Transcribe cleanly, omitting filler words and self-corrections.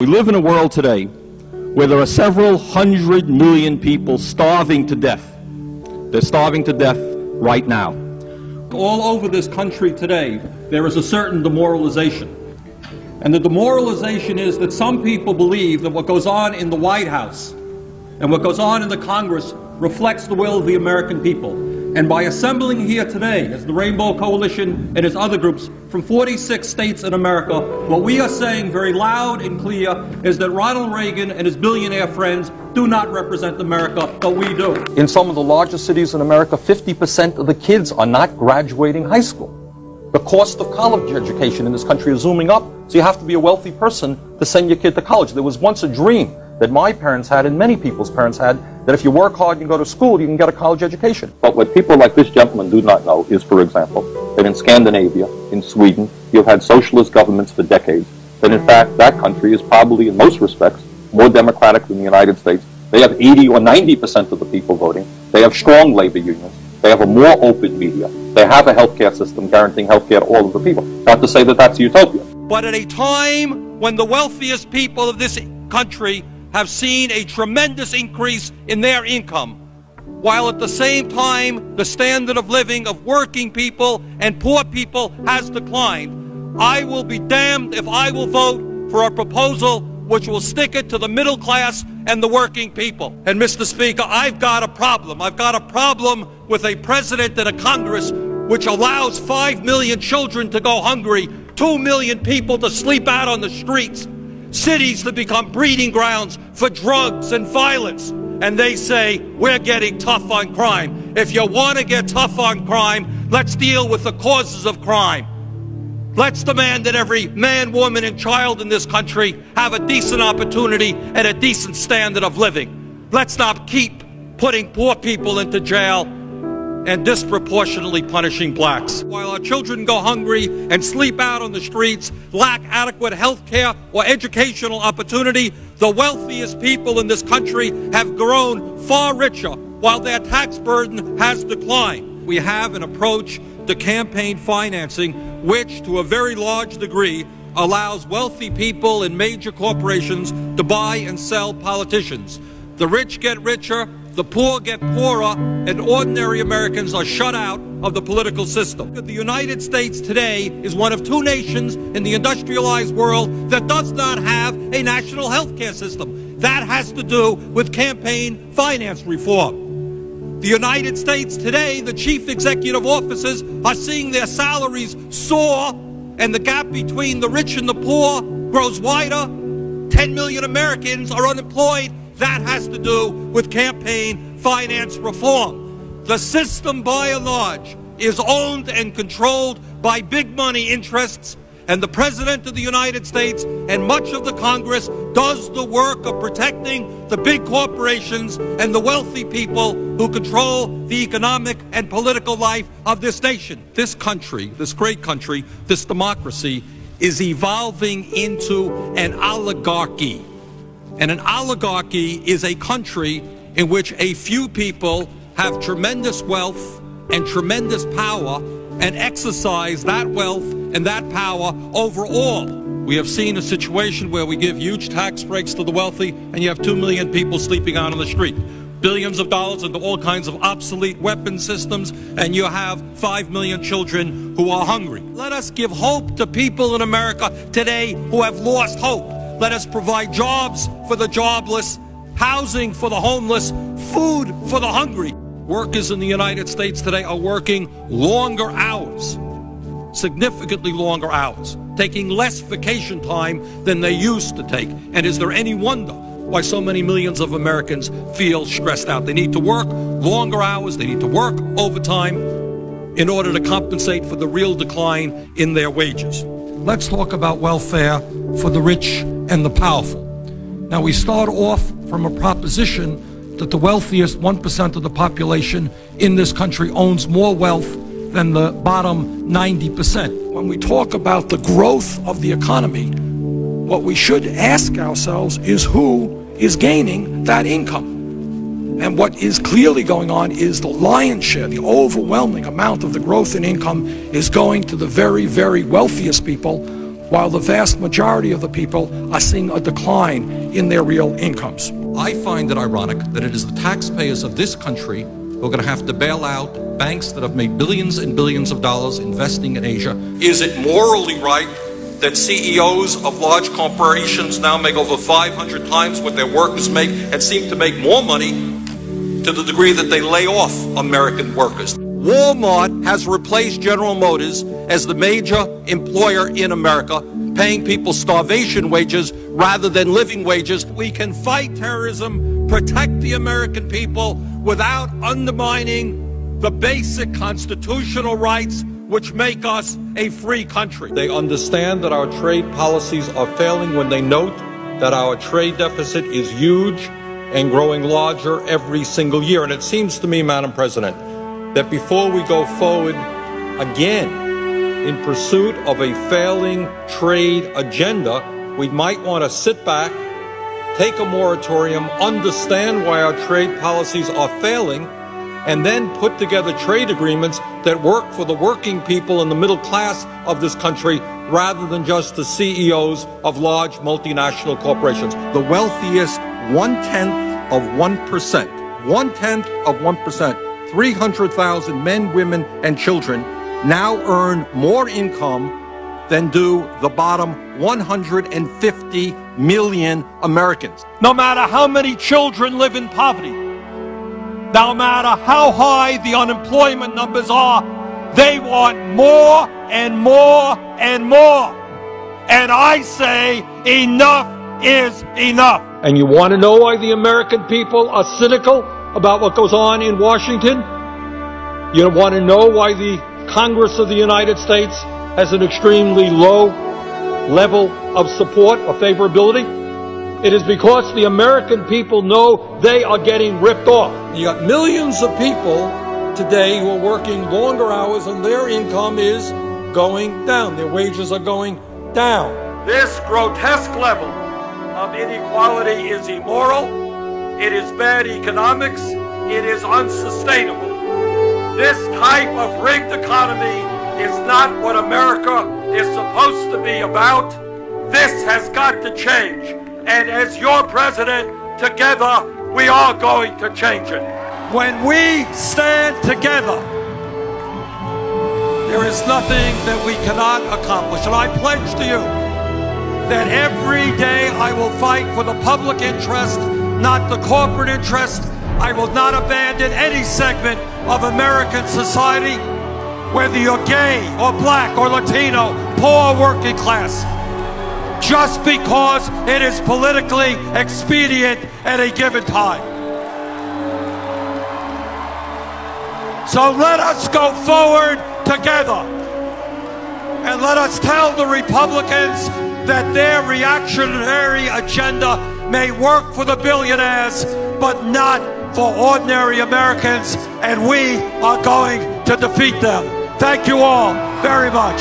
We live in a world today where there are several 100 million people starving to death. They're starving to death right now. All over this country today, there is a certain demoralization. And the demoralization is that some people believe that what goes on in the White House and what goes on in the Congress reflects the will of the American people. And by assembling here today, as the Rainbow Coalition and as other groups from 46 states in America, what we are saying very loud and clear is that Ronald Reagan and his billionaire friends do not represent America, but we do. In some of the largest cities in America, 50% of the kids are not graduating high school. The cost of college education in this country is zooming up, so you have to be a wealthy person to send your kid to college. There was once a dream that my parents had and many people's parents had, that if you work hard and go to school, you can get a college education. But what people like this gentleman do not know is, for example, that in Scandinavia, in Sweden, you've had socialist governments for decades, that in fact that country is probably in most respects more democratic than the United States. They have 80 or 90% of the people voting. They have strong labor unions. They have a more open media. They have a healthcare system guaranteeing healthcare to all of the people. Not to say that that's a utopia. But at a time when the wealthiest people of this country have seen a tremendous increase in their income, while at the same time the standard of living of working people and poor people has declined, I will be damned if I will vote for a proposal which will stick it to the middle class and the working people. And Mr. Speaker, I've got a problem. I've got a problem with a president and a Congress which allows 5 million children to go hungry, 2 million people to sleep out on the streets, cities to become breeding grounds for drugs and violence. And they say, we're getting tough on crime. If you want to get tough on crime, let's deal with the causes of crime. Let's demand that every man, woman, and child in this country have a decent opportunity and a decent standard of living. Let's not keep putting poor people into jail and disproportionately punishing blacks. While our children go hungry and sleep out on the streets, lack adequate health care or educational opportunity, the wealthiest people in this country have grown far richer while their tax burden has declined. We have an approach to campaign financing which, to a very large degree, allows wealthy people and major corporations to buy and sell politicians. The rich get richer, the poor get poorer, and ordinary Americans are shut out of the political system. The United States today is one of 2 nations in the industrialized world that does not have a national health care system. That has to do with campaign finance reform. The United States today, the chief executive officers are seeing their salaries soar, and the gap between the rich and the poor grows wider. 10 million Americans are unemployed. That has to do with campaign finance reform. The system, by and large, is owned and controlled by big money interests, and the President of the United States and much of the Congress does the work of protecting the big corporations and the wealthy people who control the economic and political life of this nation. This country, this great country, this democracy, is evolving into an oligarchy. And an oligarchy is a country in which a few people have tremendous wealth and tremendous power and exercise that wealth and that power over all. We have seen a situation where we give huge tax breaks to the wealthy and you have 2 million people sleeping out on the street. Billions of dollars into all kinds of obsolete weapon systems, and you have 5 million children who are hungry. Let us give hope to people in America today who have lost hope. Let us provide jobs for the jobless, housing for the homeless, food for the hungry. Workers in the United States today are working longer hours, significantly longer hours, taking less vacation time than they used to take. And is there any wonder why so many millions of Americans feel stressed out? They need to work longer hours, they need to work overtime in order to compensate for the real decline in their wages. Let's talk about welfare for the rich and the powerful. Now, we start off from a proposition that the wealthiest 1% of the population in this country owns more wealth than the bottom 90%. When we talk about the growth of the economy, what we should ask ourselves is who is gaining that income. And what is clearly going on is the lion's share, the overwhelming amount of the growth in income is going to the very, very wealthiest people while the vast majority of the people are seeing a decline in their real incomes. I find it ironic that it is the taxpayers of this country who are going to have to bail out banks that have made billions and billions of dollars investing in Asia. Is it morally right that CEOs of large corporations now make over 500 times what their workers make and seem to make more money to the degree that they lay off American workers? Walmart has replaced General Motors as the major employer in America, paying people starvation wages rather than living wages. We can fight terrorism, protect the American people without undermining the basic constitutional rights which make us a free country. They understand that our trade policies are failing when they note that our trade deficit is huge and growing larger every single year. And it seems to me, Madam President, that before we go forward again in pursuit of a failing trade agenda, we might want to sit back, take a moratorium, understand why our trade policies are failing, and then put together trade agreements that work for the working people and the middle class of this country rather than just the CEOs of large multinational corporations. The wealthiest 1/10 of 1%, 1/10 of 1%, 300,000 men, women, and children now earn more income than do the bottom 150 million Americans. No matter how many children live in poverty, no matter how high the unemployment numbers are, they want more and more and more. And I say enough is enough. And you want to know why the American people are cynical about what goes on in Washington? You want to know why the Congress of the United States has an extremely low level of support or favorability? It is because the American people know they are getting ripped off. You got millions of people today who are working longer hours and their income is going down. Their wages are going down. This grotesque level of inequality is immoral. It is bad economics. It is unsustainable. This type of rigged economy is not what America is supposed to be about. This has got to change. And as your president, together, we are going to change it. When we stand together, there is nothing that we cannot accomplish. And I pledge to you that every day I will fight for the public interest, not the corporate interest. I will not abandon any segment of American society, whether you're gay or black or Latino, poor or working class, just because it is politically expedient at a given time. So let us go forward together and let us tell the Republicans that their reactionary agenda may work for the billionaires, but not for ordinary Americans, and we are going to defeat them. Thank you all very much.